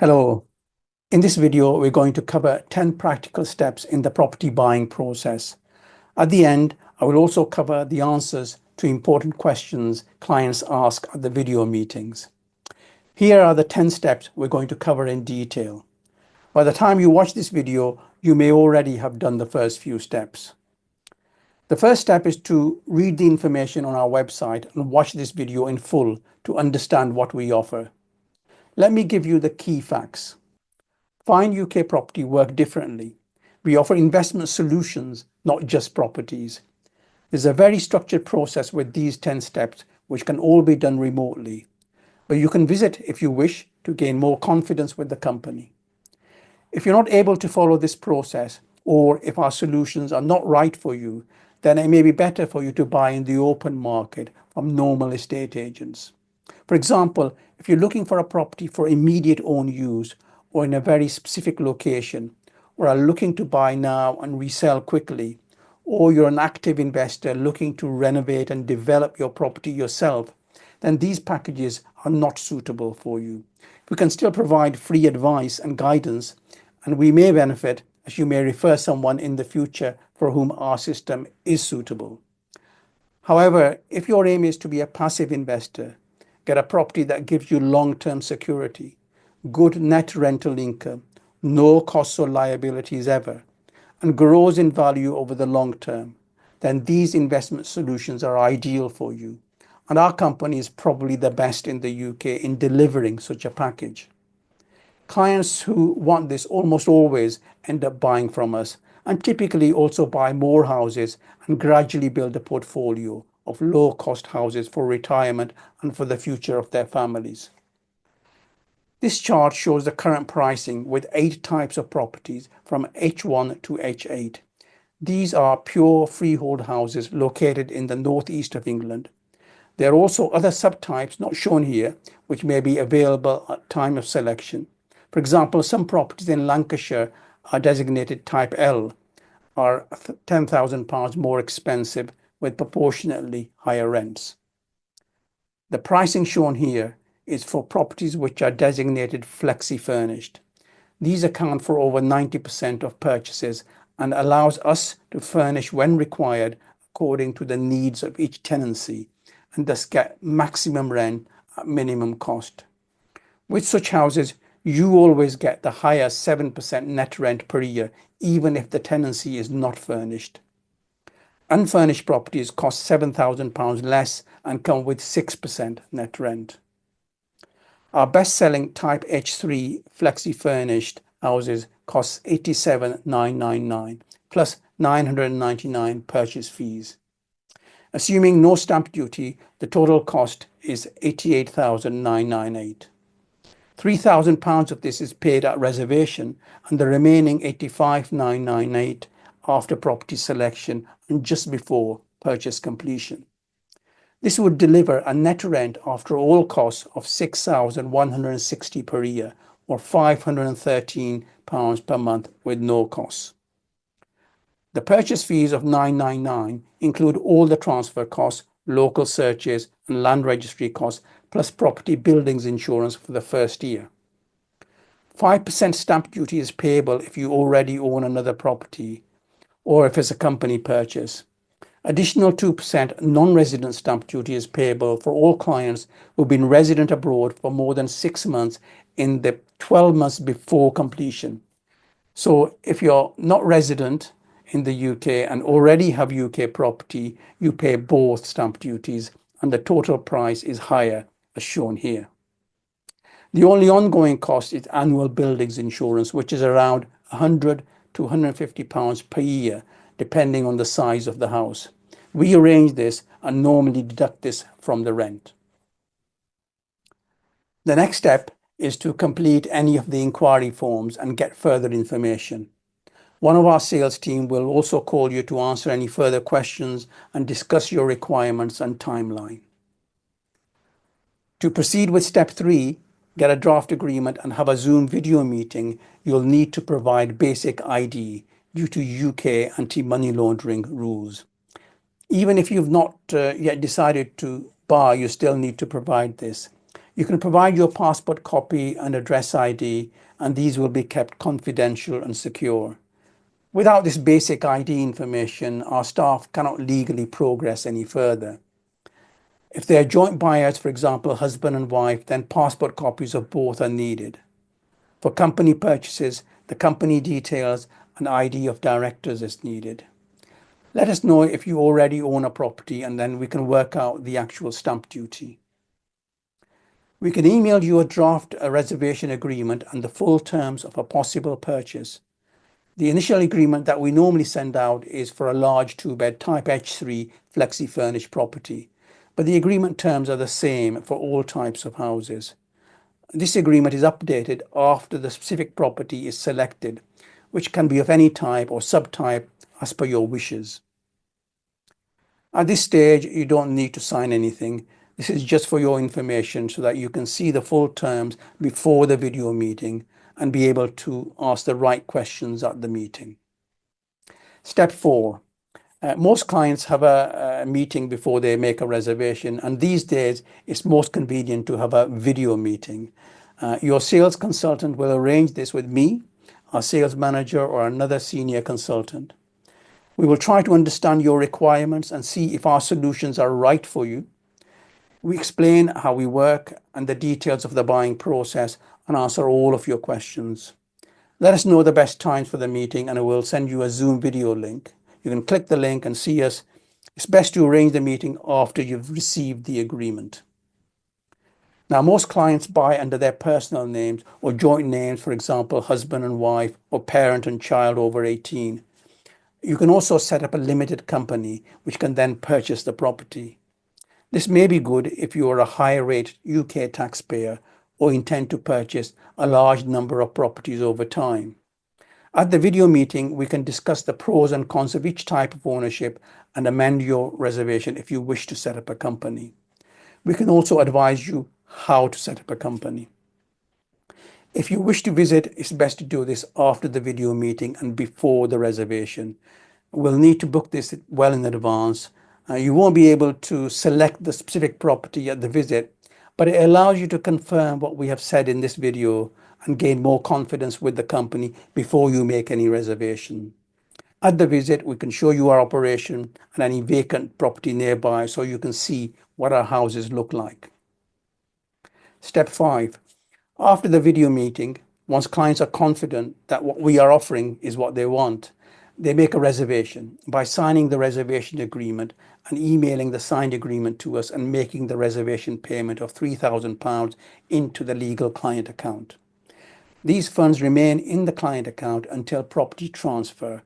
Hello. In this video, we're going to cover 10 practical steps in the property buying process. At the end, I will also cover the answers to important questions clients ask at the video meetings. Here are the 10 steps we're going to cover in detail. By the time you watch this video, you may already have done the first few steps. The first step is to read the information on our website and watch this video in full to understand what we offer. Let me give you the key facts. Find UK Property work differently. We offer investment solutions, not just properties. There's a very structured process with these 10 steps, which can all be done remotely. But you can visit if you wish to gain more confidence with the company. If you're not able to follow this process, or if our solutions are not right for you, then it may be better for you to buy in the open market from normal estate agents. For example, if you're looking for a property for immediate own use or in a very specific location, or are looking to buy now and resell quickly, or you're an active investor looking to renovate and develop your property yourself, then these packages are not suitable for you. We can still provide free advice and guidance, and we may benefit as you may refer someone in the future for whom our system is suitable. However, if your aim is to be a passive investor, get a property that gives you long-term security, good net rental income, no costs or liabilities ever, and grows in value over the long term, then these investment solutions are ideal for you. And our company is probably the best in the UK in delivering such a package. Clients who want this almost always end up buying from us and typically also buy more houses and gradually build a portfolio of low-cost houses for retirement and for the future of their families. This chart shows the current pricing with 8 types of properties from H1 to H8. These are pure freehold houses located in the northeast of England. There are also other subtypes not shown here, which may be available at time of selection. For example, some properties in Lancashire are designated Type L, are £10,000 more expensive with proportionately higher rents. The pricing shown here is for properties which are designated flexi-furnished. These account for over 90% of purchases and allows us to furnish when required according to the needs of each tenancy and thus get maximum rent at minimum cost. With such houses, you always get the higher 7% net rent per year, even if the tenancy is not furnished. Unfurnished properties cost £7,000 less and come with 6% net rent. Our best-selling Type H3 flexi-furnished houses cost £87,999 plus £999 purchase fees. Assuming no stamp duty, the total cost is £88,998. £3,000 of this is paid at reservation and the remaining £85,998 after property selection and just before purchase completion. This would deliver a net rent after all costs of £6,160 per year or £513 per month with no costs. The purchase fees of £999 include all the transfer costs, local searches and land registry costs, plus property buildings insurance for the first year. 5% stamp duty is payable if you already own another property or if it's a company purchase. Additional 2% non-resident stamp duty is payable for all clients who've been resident abroad for more than 6 months in the 12 months before completion. So if you're not resident in the UK and already have UK property, you pay both stamp duties and the total price is higher as shown here. The only ongoing cost is annual buildings insurance, which is around £100 to £150 per year, depending on the size of the house. We arrange this and normally deduct this from the rent. The next step is to complete any of the inquiry forms and get further information. One of our sales team will also call you to answer any further questions and discuss your requirements and timeline. To proceed with step 3, get a draft agreement and have a Zoom video meeting, you'll need to provide basic ID due to UK anti-money laundering rules. Even if you've not yet decided to buy, you still need to provide this. You can provide your passport copy and address ID, and these will be kept confidential and secure. Without this basic ID information, our staff cannot legally progress any further. If they are joint buyers, for example, husband and wife, then passport copies of both are needed. For company purchases, the company details and ID of directors is needed. Let us know if you already own a property, and then we can work out the actual stamp duty. We can email you a reservation agreement and the full terms of a possible purchase. The initial agreement that we normally send out is for a large 2-bed type H3 flexi furnished property, but the agreement terms are the same for all types of houses. This agreement is updated after the specific property is selected, which can be of any type or subtype as per your wishes. At this stage, you don't need to sign anything. This is just for your information so that you can see the full terms before the video meeting and be able to ask the right questions at the meeting. Step 4. Most clients have a meeting before they make a reservation, and these days it's most convenient to have a video meeting. Your sales consultant will arrange this with me, our sales manager, or another senior consultant. We will try to understand your requirements and see if our solutions are right for you. We explain how we work and the details of the buying process and answer all of your questions. Let us know the best times for the meeting and I will send you a Zoom video link. You can click the link and see us. It's best to arrange the meeting after you've received the agreement. Now, most clients buy under their personal names or joint names, for example, husband and wife or parent and child over 18. You can also set up a limited company which can then purchase the property. This may be good if you are a high-rate UK taxpayer or intend to purchase a large number of properties over time. At the video meeting, we can discuss the pros and cons of each type of ownership and amend your reservation if you wish to set up a company. We can also advise you how to set up a company. If you wish to visit, it's best to do this after the video meeting and before the reservation. We'll need to book this well in advance. You won't be able to select the specific property at the visit, but it allows you to confirm what we have said in this video and gain more confidence with the company before you make any reservation. At the visit, we can show you our operation and any vacant property nearby so you can see what our houses look like. Step 5. After the video meeting, once clients are confident that what we are offering is what they want, they make a reservation by signing the reservation agreement and emailing the signed agreement to us and making the reservation payment of £3,000 into the legal client account. These funds remain in the client account until property transfer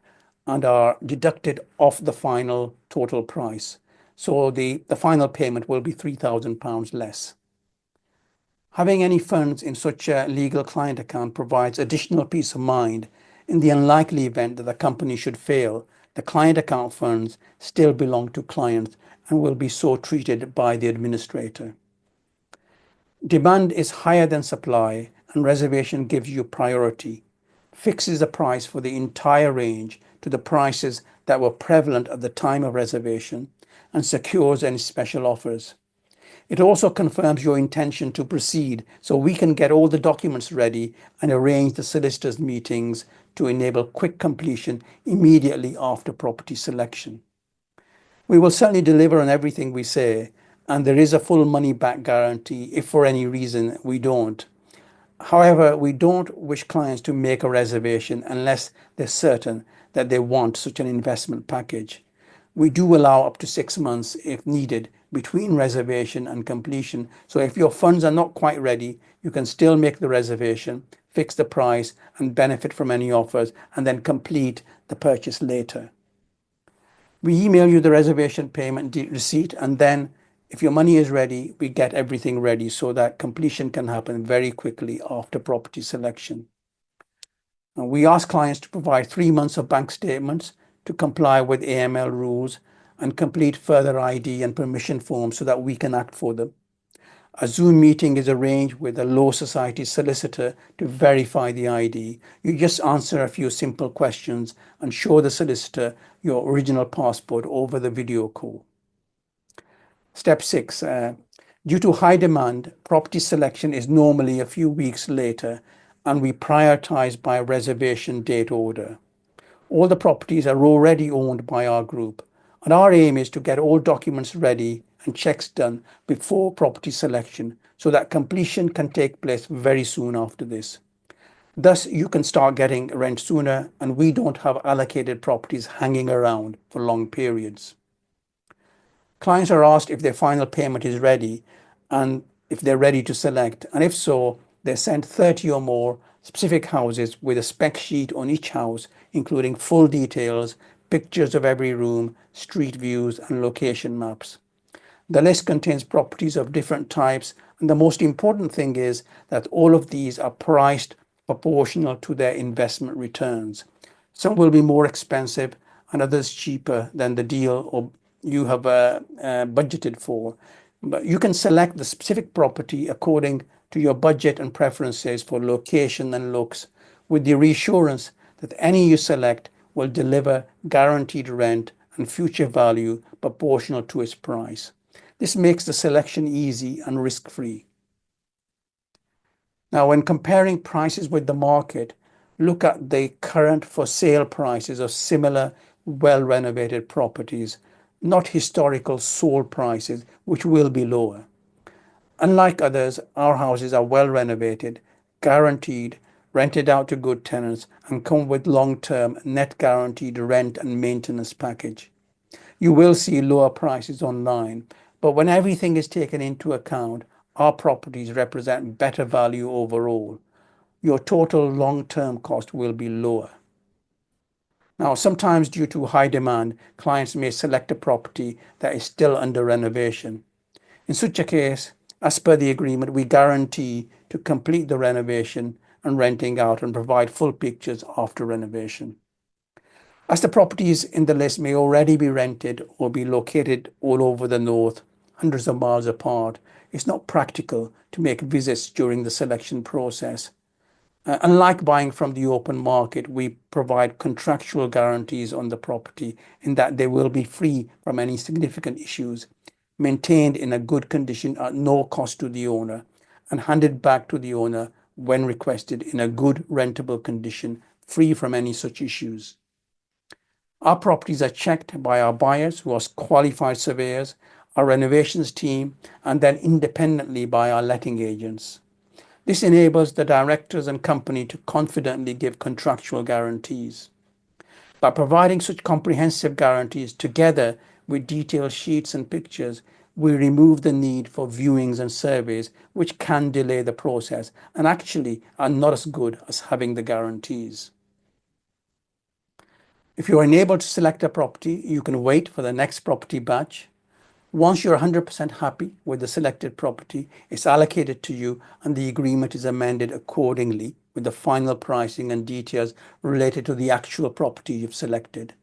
and are deducted off the final total price. So the final payment will be £3,000 less. Having any funds in such a legal client account provides additional peace of mind. In the unlikely event that the company should fail, the client account funds still belong to clients and will be so treated by the administrator. Demand is higher than supply, and reservation gives you priority, fixes the price for the entire range to the prices that were prevalent at the time of reservation, and secures any special offers. It also confirms your intention to proceed so we can get all the documents ready and arrange the solicitors' meetings to enable quick completion immediately after property selection. We will certainly deliver on everything we say, and there is a full money back guarantee if for any reason we don't. However, we don't wish clients to make a reservation unless they're certain that they want such an investment package. We do allow up to 6 months if needed between reservation and completion. So if your funds are not quite ready, you can still make the reservation, fix the price and benefit from any offers, and then complete the purchase later. We email you the reservation payment receipt, and then if your money is ready, we get everything ready so that completion can happen very quickly after property selection. And we ask clients to provide 3 months of bank statements to comply with AML rules and complete further ID and permission forms so that we can act for them. A Zoom meeting is arranged with a Law Society solicitor to verify the ID. You just answer a few simple questions and show the solicitor your original passport over the video call. Step 6. Due to high demand, property selection is normally a few weeks later, and we prioritize by reservation date order. All the properties are already owned by our group, and our aim is to get all documents ready and checks done before property selection so that completion can take place very soon after this. Thus, you can start getting rent sooner, and we don't have allocated properties hanging around for long periods. Clients are asked if their final payment is ready and if they're ready to select, and if so, they're sent 30 or more specific houses with a spec sheet on each house, including full details, pictures of every room, street views, and location maps. The list contains properties of different types, and the most important thing is that all of these are priced proportional to their investment returns. Some will be more expensive and others cheaper than the deal or you have budgeted for. But you can select the specific property according to your budget and preferences for location and looks, with the reassurance that any you select will deliver guaranteed rent and future value proportional to its price. This makes the selection easy and risk-free. Now, when comparing prices with the market, look at the current for sale prices of similar well-renovated properties, not historical sold prices, which will be lower. Unlike others, our houses are well renovated, guaranteed, rented out to good tenants, and come with long-term net guaranteed rent and maintenance package. You will see lower prices online, but when everything is taken into account, our properties represent better value overall. Your total long-term cost will be lower. Now, sometimes due to high demand, clients may select a property that is still under renovation. In such a case, as per the agreement, we guarantee to complete the renovation and renting out and provide full pictures after renovation. As the properties in the list may already be rented or be located all over the north, hundreds of miles apart, it's not practical to make visits during the selection process. Unlike buying from the open market, we provide contractual guarantees on the property in that they will be free from any significant issues, maintained in a good condition at no cost to the owner, and handed back to the owner when requested in a good rentable condition, free from any such issues. Our properties are checked by our buyers, who are qualified surveyors, our renovations team, and then independently by our letting agents. This enables the directors and company to confidently give contractual guarantees. By providing such comprehensive guarantees together with detailed sheets and pictures, we remove the need for viewings and surveys, which can delay the process and actually are not as good as having the guarantees. If you are unable to select a property, you can wait for the next property batch. Once you're 100% happy with the selected property, it's allocated to you and the agreement is amended accordingly with the final pricing and details related to the actual property you've selected.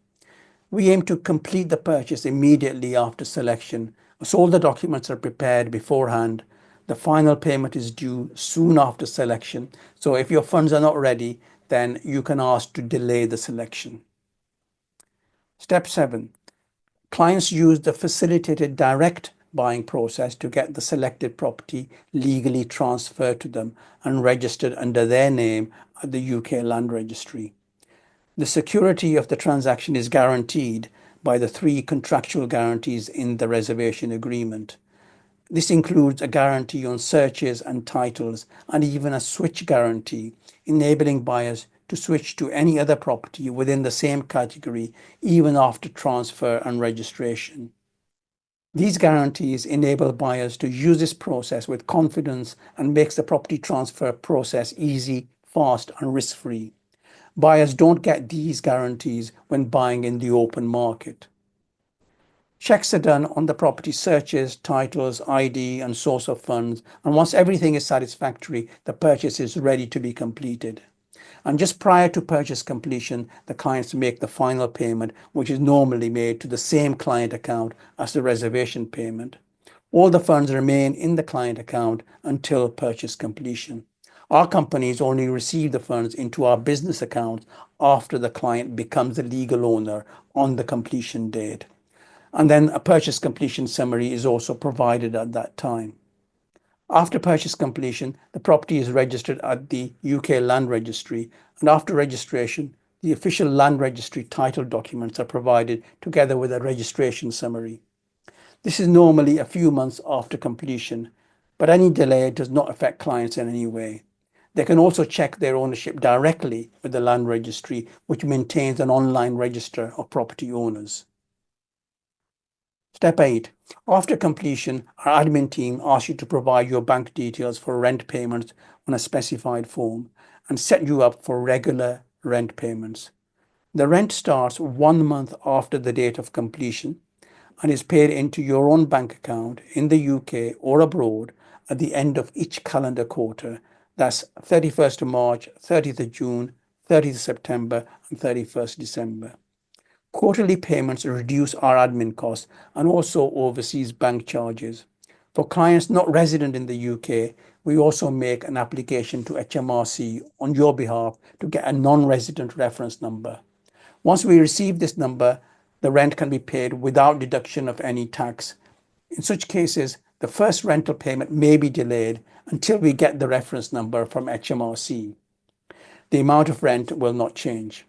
We aim to complete the purchase immediately after selection, as all the documents are prepared beforehand. The final payment is due soon after selection, so if your funds are not ready, then you can ask to delay the selection. Step 7. Clients use the facilitated direct buying process to get the selected property legally transferred to them and registered under their name at the UK Land Registry. The security of the transaction is guaranteed by the 3 contractual guarantees in the reservation agreement. This includes a guarantee on searches and titles and even a switch guarantee, enabling buyers to switch to any other property within the same category even after transfer and registration. These guarantees enable buyers to use this process with confidence and makes the property transfer process easy, fast and risk-free. Buyers don't get these guarantees when buying in the open market. Checks are done on the property searches, titles, ID and source of funds, and once everything is satisfactory, the purchase is ready to be completed. And just prior to purchase completion, the clients make the final payment, which is normally made to the same client account as the reservation payment. All the funds remain in the client account until purchase completion. Our companies only receive the funds into our business account after the client becomes the legal owner on the completion date. And then a purchase completion summary is also provided at that time. After purchase completion, the property is registered at the UK Land Registry, and after registration, the official Land Registry title documents are provided together with a registration summary. This is normally a few months after completion, but any delay does not affect clients in any way. They can also check their ownership directly with the Land Registry, which maintains an online register of property owners. Step 8. After completion, our admin team asks you to provide your bank details for rent payments on a specified form and set you up for regular rent payments. The rent starts 1 month after the date of completion and is paid into your own bank account in the UK or abroad at the end of each calendar quarter. That's 31st of March, 30th of June, 30th of September, and 31st December. Quarterly payments reduce our admin costs and also overseas bank charges. For clients not resident in the UK, we also make an application to HMRC on your behalf to get a non-resident reference number. Once we receive this number, the rent can be paid without deduction of any tax. In such cases, the first rental payment may be delayed until we get the reference number from HMRC. The amount of rent will not change.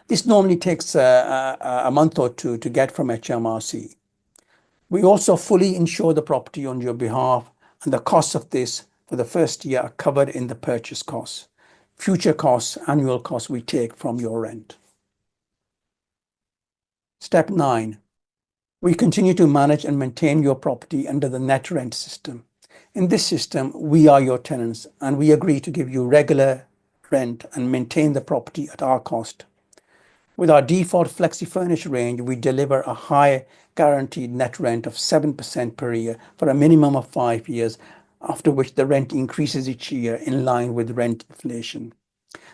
This normally takes a month or two to get from HMRC. We also fully insure the property on your behalf, and the costs of this for the first year are covered in the purchase costs. Future costs, annual costs, we take from your rent. Step 9. We continue to manage and maintain your property under the net rent system. In this system, we are your tenants and we agree to give you regular rent and maintain the property at our cost. With our default flexi-furnished range, we deliver a high guaranteed net rent of 7% per year for a minimum of 5 years, after which the rent increases each year in line with rent inflation.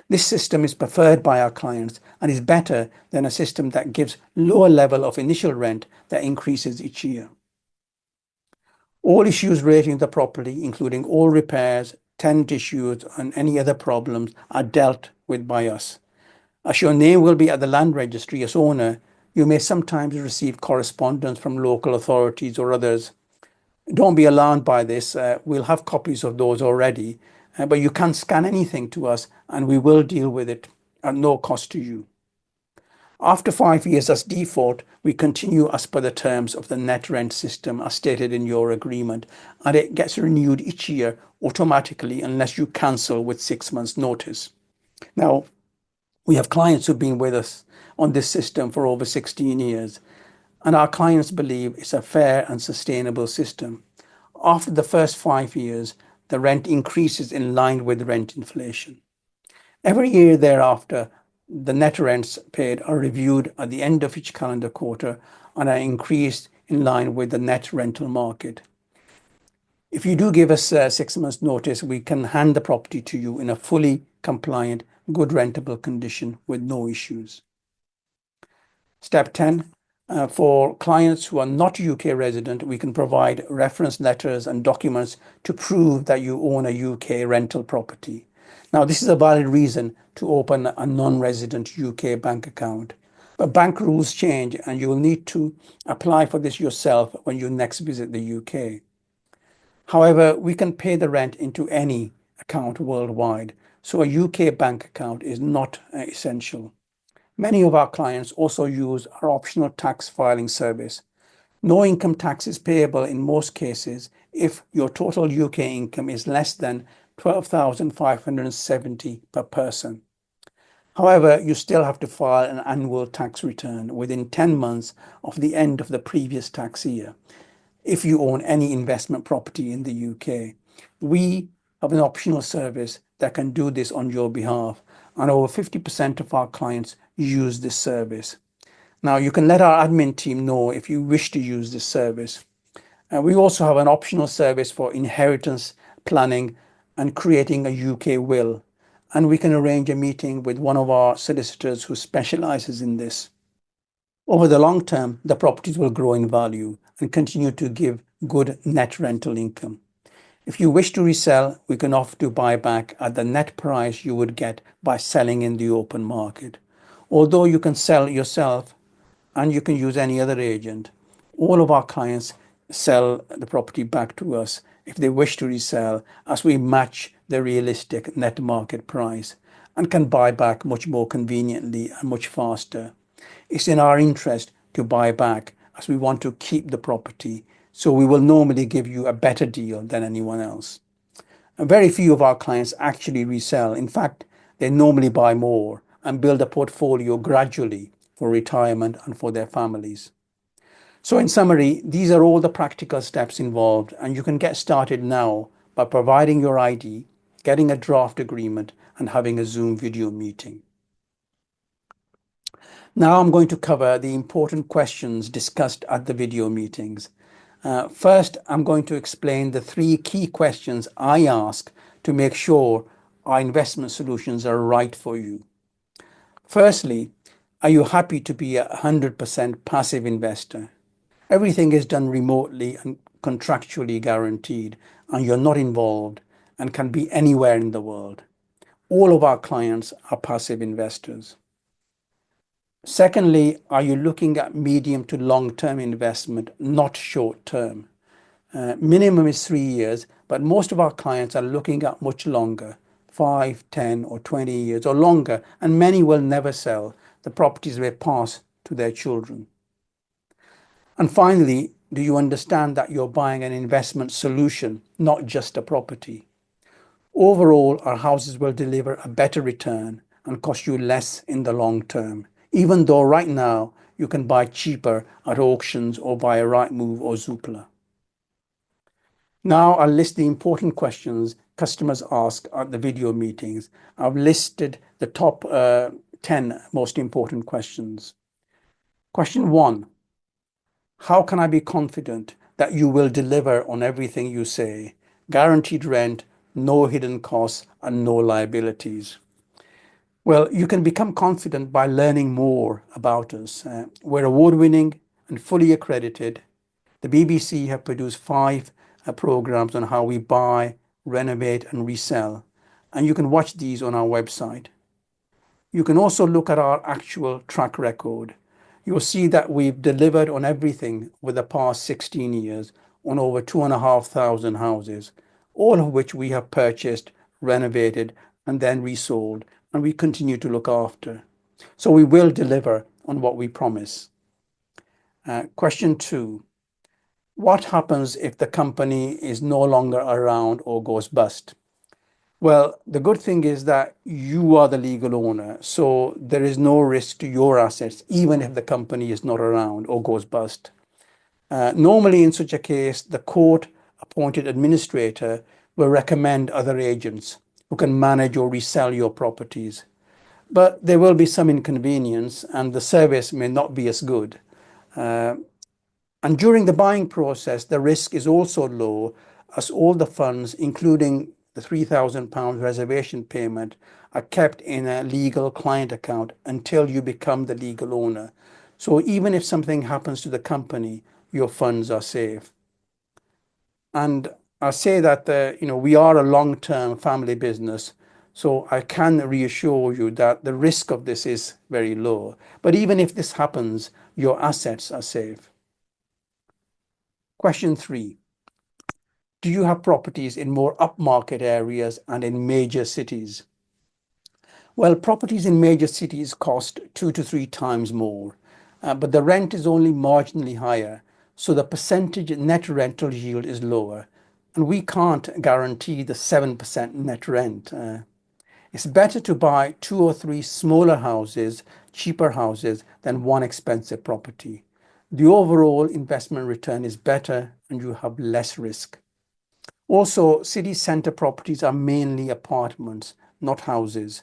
This system is preferred by our clients and is better than a system that gives lower level of initial rent that increases each year. All issues relating to the property, including all repairs, tenant issues, and any other problems, are dealt with by us. As your name will be at the land registry as owner, you may sometimes receive correspondence from local authorities or others. Don't be alarmed by this. We'll have copies of those already, but you can scan anything to us and we will deal with it at no cost to you. After 5 years as default, we continue as per the terms of the net rent system as stated in your agreement, and it gets renewed each year automatically unless you cancel with 6 months notice. Now, we have clients who've been with us on this system for over 16 years, and our clients believe it's a fair and sustainable system. After the first 5 years, the rent increases in line with rent inflation. Every year thereafter, the net rents paid are reviewed at the end of each calendar quarter and are increased in line with the net rental market. If you do give us 6 months notice, we can hand the property to you in a fully compliant, good rentable condition with no issues. Step 10. For clients who are not UK resident, we can provide reference letters and documents to prove that you own a UK rental property. Now, this is a valid reason to open a non-resident UK bank account. But bank rules change and you will need to apply for this yourself when you next visit the UK. However, we can pay the rent into any account worldwide, so a UK bank account is not essential. Many of our clients also use our optional tax filing service. No income tax is payable in most cases if your total UK income is less than 12,570 per person. However, you still have to file an annual tax return within 10 months of the end of the previous tax year if you own any investment property in the UK. We have an optional service that can do this on your behalf, and over 50% of our clients use this service. Now, you can let our admin team know if you wish to use this service. We also have an optional service for inheritance planning and creating a UK will, and we can arrange a meeting with one of our solicitors who specializes in this. Over the long term, the properties will grow in value and continue to give good net rental income. If you wish to resell, we can offer to buy back at the net price you would get by selling in the open market. Although you can sell yourself and you can use any other agent, all of our clients sell the property back to us if they wish to resell, as we match the realistic net market price and can buy back much more conveniently and much faster. It's in our interest to buy back as we want to keep the property, so we will normally give you a better deal than anyone else. And very few of our clients actually resell. In fact, they normally buy more and build a portfolio gradually for retirement and for their families. So in summary, these are all the practical steps involved, and you can get started now by providing your ID, getting a draft agreement, and having a Zoom video meeting. Now I'm going to cover the important questions discussed at the video meetings. First, I'm going to explain the 3 key questions I ask to make sure our investment solutions are right for you. Firstly, are you happy to be a 100% passive investor? Everything is done remotely and contractually guaranteed, and you're not involved and can be anywhere in the world. All of our clients are passive investors. Secondly, are you looking at medium to long-term investment, not short-term? Minimum is 3 years, but most of our clients are looking at much longer, 5, 10, or 20 years or longer, and many will never sell. The properties will pass to their children. And finally, do you understand that you're buying an investment solution, not just a property? Overall, our houses will deliver a better return and cost you less in the long term, even though right now you can buy cheaper at auctions or via Rightmove or Zoopla. Now I'll list the important questions customers ask at the video meetings. I've listed the top 10 most important questions. Question 1. How can I be confident that you will deliver on everything you say? Guaranteed rent, no hidden costs, and no liabilities. Well, you can become confident by learning more about us. We're award-winning and fully accredited. The BBC have produced 5 programs on how we buy, renovate, and resell, and you can watch these on our website. You can also look at our actual track record. You'll see that we've delivered on everything for the past 16 years on over 2,500 houses, all of which we have purchased, renovated, and then resold, and we continue to look after. So we will deliver on what we promise. Question 2. What happens if the company is no longer around or goes bust? Well, the good thing is that you are the legal owner, so there is no risk to your assets, even if the company is not around or goes bust. Normally, in such a case, the court-appointed administrator will recommend other agents who can manage or resell your properties. But there will be some inconvenience, and the service may not be as good. And during the buying process, the risk is also low, as all the funds, including the £3,000 reservation payment, are kept in a legal client account until you become the legal owner. So even if something happens to the company, your funds are safe. And I say that we are a long-term family business, so I can reassure you that the risk of this is very low. But even if this happens, your assets are safe. Question 3. Do you have properties in more upmarket areas and in major cities? Well, properties in major cities cost 2 to 3 times more, but the rent is only marginally higher, so the percentage net rental yield is lower, and we can't guarantee the 7% net rent. It's better to buy 2 or 3 smaller houses, cheaper houses, than one expensive property. The overall investment return is better and you have less risk. Also, city centre properties are mainly apartments, not houses.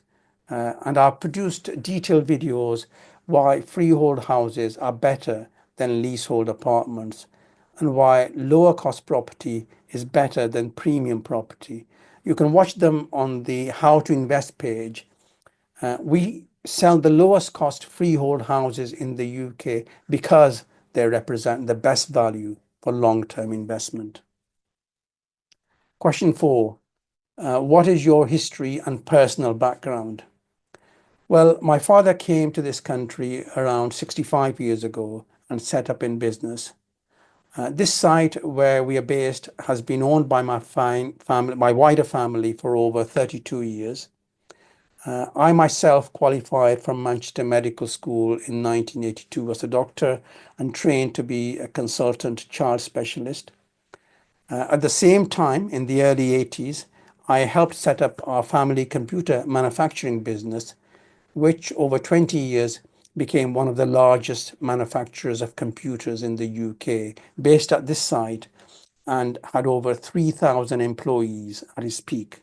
And I've produced detailed videos why freehold houses are better than leasehold apartments and why lower cost property is better than premium property. You can watch them on the How to Invest page. We sell the lowest cost freehold houses in the UK because they represent the best value for long-term investment. Question 4. What is your history and personal background? Well, my father came to this country around 65 years ago and set up in business. This site where we are based has been owned by my wider family for over 32 years. I myself qualified from Manchester Medical School in 1982 as a doctor and trained to be a consultant child specialist. At the same time, in the early 80s, I helped set up our family computer manufacturing business, which over 20 years became one of the largest manufacturers of computers in the UK, based at this site and had over 3,000 employees at its peak.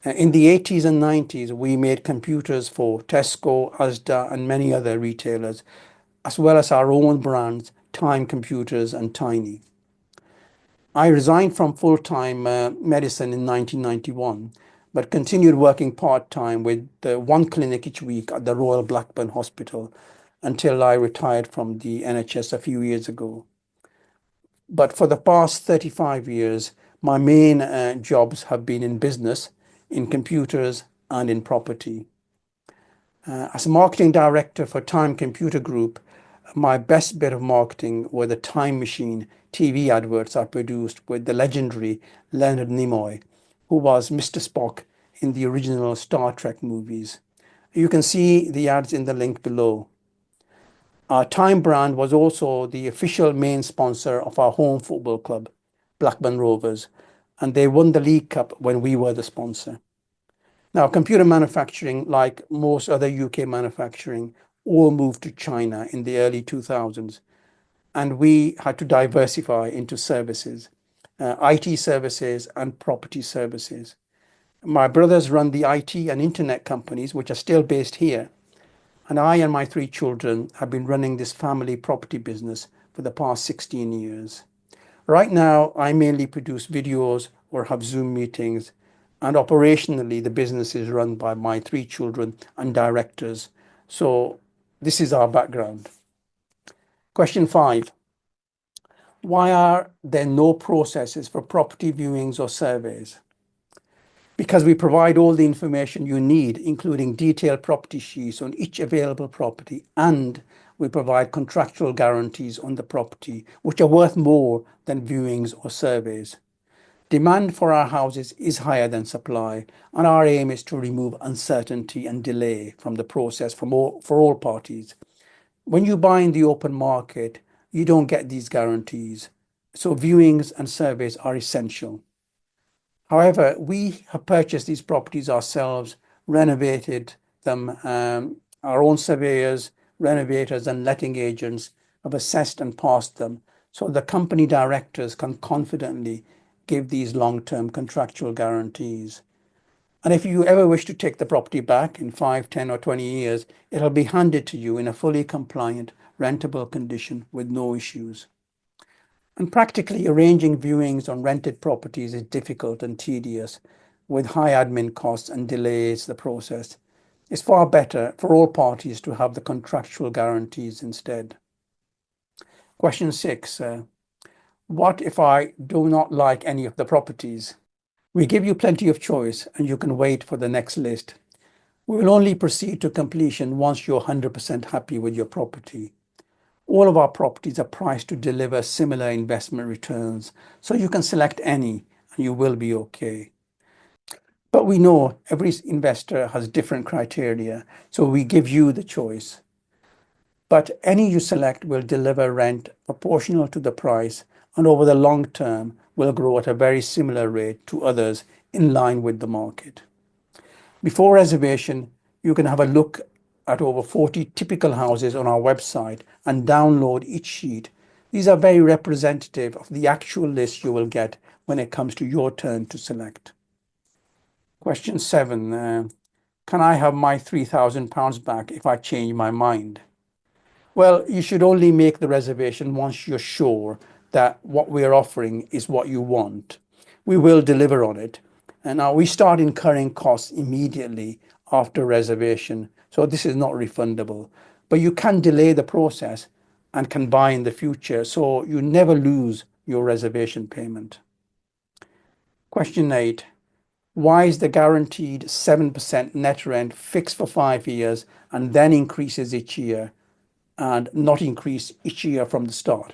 In the 80s and 90s, we made computers for Tesco, Asda, and many other retailers, as well as our own brands, Time Computers and Tiny. I resigned from full-time medicine in 1991, but continued working part-time with one clinic each week at the Royal Blackburn Hospital until I retired from the NHS a few years ago. But for the past 35 years, my main jobs have been in business, in computers, and in property. As a marketing director for Time Computer Group, my best bit of marketing were the Time Machine TV adverts I produced with the legendary Leonard Nimoy, who was Mr. Spock in the original Star Trek movies. You can see the ads in the link below. Our Time brand was also the official main sponsor of our home football club, Blackburn Rovers, and they won the League Cup when we were the sponsor. Now, computer manufacturing, like most other UK manufacturing, all moved to China in the early 2000s, and we had to diversify into services, IT services and property services. My brothers run the IT and internet companies, which are still based here, and I and my three children have been running this family property business for the past 16 years. Right now, I mainly produce videos or have Zoom meetings, and operationally, the business is run by my three children and directors. So this is our background. Question 5. Why are there no processes for property viewings or surveys? Because we provide all the information you need, including detailed property sheets on each available property, and we provide contractual guarantees on the property, which are worth more than viewings or surveys. Demand for our houses is higher than supply, and our aim is to remove uncertainty and delay from the process for all parties. When you buy in the open market, you don't get these guarantees, so viewings and surveys are essential. However, we have purchased these properties ourselves, renovated them. Our own surveyors, renovators, and letting agents have assessed and passed them, so the company directors can confidently give these long-term contractual guarantees. And if you ever wish to take the property back in 5, 10, or 20 years, it'll be handed to you in a fully compliant, rentable condition with no issues. And practically arranging viewings on rented properties is difficult and tedious, with high admin costs and delays the process. It's far better for all parties to have the contractual guarantees instead. Question 6. What if I do not like any of the properties? We give you plenty of choice and you can wait for the next list. We will only proceed to completion once you're 100% happy with your property. All of our properties are priced to deliver similar investment returns, so you can select any and you will be okay. But we know every investor has different criteria, so we give you the choice. But any you select will deliver rent proportional to the price, and over the long term will grow at a very similar rate to others in line with the market. Before reservation, you can have a look at over 40 typical houses on our website and download each sheet. These are very representative of the actual list you will get when it comes to your turn to select. Question 7. Can I have my £3,000 back if I change my mind? Well, you should only make the reservation once you're sure that what we're offering is what you want. We will deliver on it. And now we start incurring costs immediately after reservation, so this is not refundable. But you can delay the process and can buy in the future, so you never lose your reservation payment. Question 8. Why is the guaranteed 7% net rent fixed for 5 years and then increases each year and not increase each year from the start?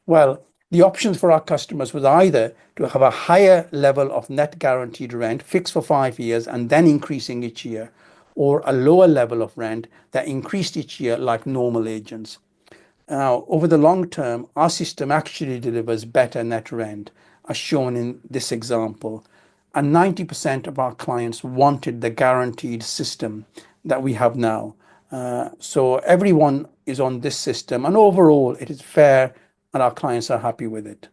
Well, The options for our customers was either to have a higher level of net guaranteed rent fixed for 5 years and then increasing each year, or a lower level of rent that increased each year like normal agents. Now, over the long term, our system actually delivers better net rent, as shown in this example. And 90% of our clients wanted the guaranteed system that we have now. So everyone is on this system, and overall, it is fair, and our clients are happy with it.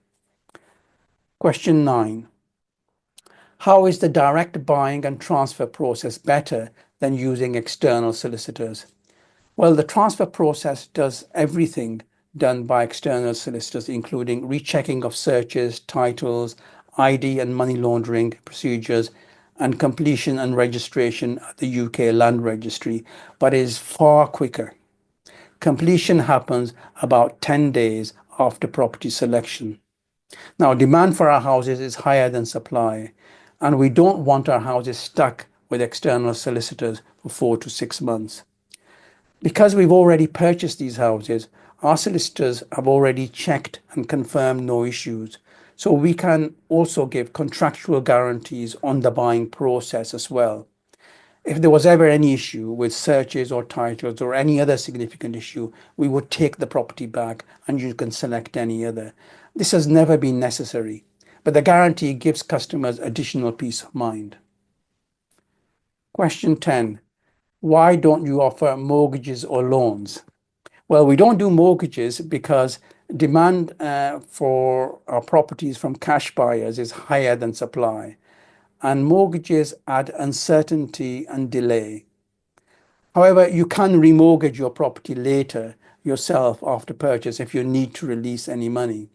Question 9. How is the direct buying and transfer process better than using external solicitors? Well, the transfer process does everything done by external solicitors, including rechecking of searches, titles, ID and money laundering procedures, and completion and registration at the UK Land Registry, but is far quicker. Completion happens about 10 days after property selection. Now, demand for our houses is higher than supply, and we don't want our houses stuck with external solicitors for 4 to 6 months. Because we've already purchased these houses, our solicitors have already checked and confirmed no issues. So we can also give contractual guarantees on the buying process as well. If there was ever any issue with searches or titles or any other significant issue, we would take the property back and you can select any other. This has never been necessary, but the guarantee gives customers additional peace of mind. Question 10. Why don't you offer mortgages or loans? Well, we don't do mortgages because demand for our properties from cash buyers is higher than supply, and mortgages add uncertainty and delay. However, you can remortgage your property later yourself after purchase if you need to release any money.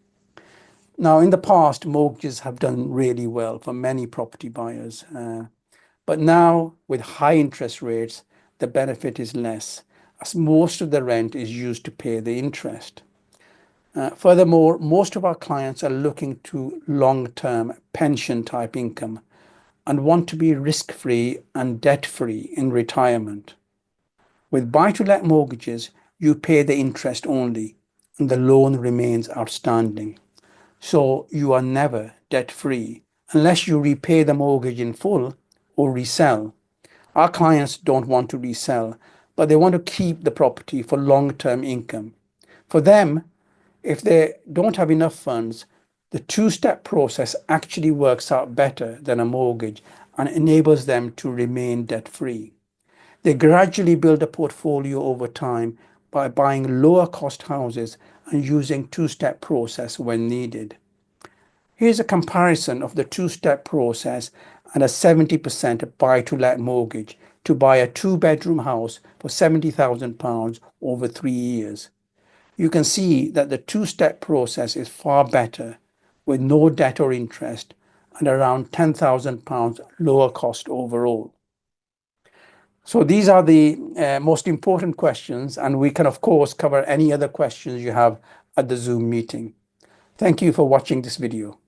Now, in the past, mortgages have done really well for many property buyers. But now, with high interest rates, the benefit is less, as most of the rent is used to pay the interest. Furthermore, most of our clients are looking to long-term pension-type income and want to be risk-free and debt-free in retirement. With buy-to-let mortgages, you pay the interest only, and the loan remains outstanding. So you are never debt-free unless you repay the mortgage in full or resell. Our clients don't want to resell, but they want to keep the property for long-term income. For them, if they don't have enough funds, the two-step process actually works out better than a mortgage and enables them to remain debt-free. They gradually build a portfolio over time by buying lower-cost houses and using two-step process when needed. Here's a comparison of the two-step process and a 70% buy-to-let mortgage to buy a two-bedroom house for £70,000 over 3 years. You can see that the two-step process is far better, with no debt or interest and around £10,000 lower cost overall. So these are the most important questions, and we can of course cover any other questions you have at the Zoom meeting. Thank you for watching this video.